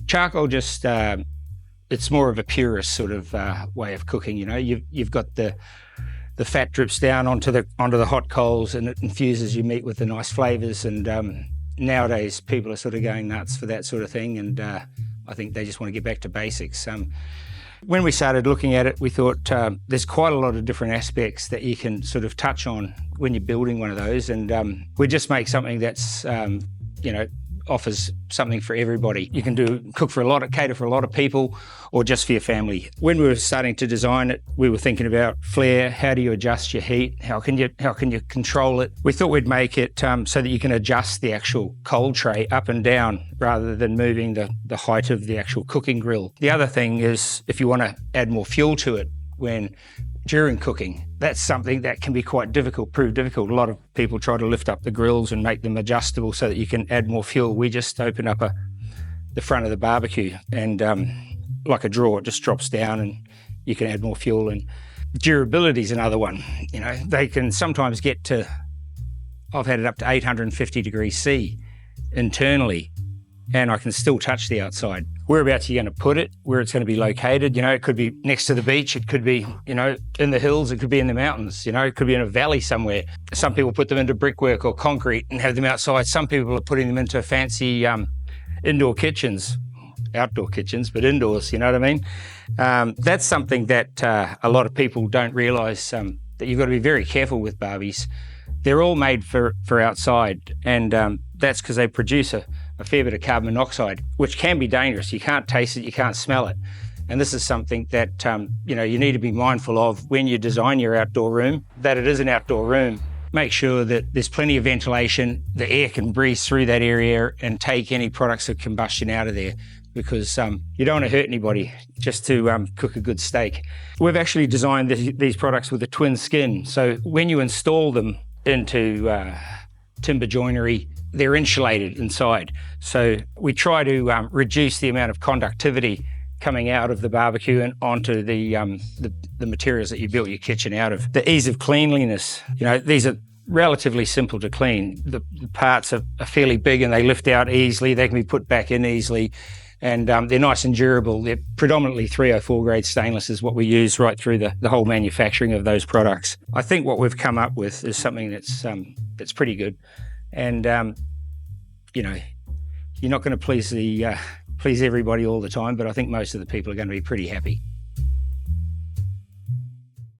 Charcoal just, it's more of a purist sort of way of cooking. You've got the fat drips down onto the hot coals, and it infuses your meat with the nice flavours. And nowadays people are sort of going nuts for that sort of thing, and I think they just want to get back to basics. When we started looking at it, we thought there's quite a lot of different aspects that you can sort of touch on when you're building one of those, and we just make something that's offers something for everybody. You can cater for a lot of people, or just for your family. When we were starting to design it, we were thinking about flare. How do you adjust your heat? How can you control it? We thought we'd make it so that you can adjust the actual coal tray up and down rather than moving the height of the actual cooking grill. The other thing is, if you want to add more fuel to it during cooking, that's something that can be prove difficult. A lot of people try to lift up the grills and make them adjustable so that you can add more fuel. We just open up the front of the barbecue, and like a drawer, it just drops down and you can add more fuel. And durability is another one. They can sometimes get to, I've had it up to 850 degrees C internally, and I can still touch the outside. Whereabouts you're going to put it, where it's going to be located. It could be next to the beach, it could be, in the hills, it could be in the mountains, it could be in a valley somewhere. Some people put them into brickwork or concrete and have them outside. Some people are putting them into fancy indoor kitchens, outdoor kitchens, but indoors, you know what I mean? That's something that a lot of people don't realise, that you've got to be very careful with barbies. They're all made for outside, and that's because they produce a fair bit of carbon monoxide, which can be dangerous. You can't taste it, you can't smell it. And this is something that you need to be mindful of when you design your outdoor room, that it is an outdoor room. Make sure that there's plenty of ventilation, the air can breeze through that area and take any products of combustion out of there, because you don't want to hurt anybody just to cook a good steak. We've actually designed these products with a twin skin. So when you install them into timber joinery, they're insulated inside. So we try to reduce the amount of conductivity coming out of the barbecue and onto the materials that you built your kitchen out of. The ease of cleanliness, these are relatively simple to clean. The parts are fairly big and they lift out easily. They can be put back in easily, and they're nice and durable. They're predominantly 304 grade stainless is what we use right through the whole manufacturing of those products. I think what we've come up with is something that's pretty good. And, you're not going to please everybody all the time, but I think most of the people are going to be pretty happy.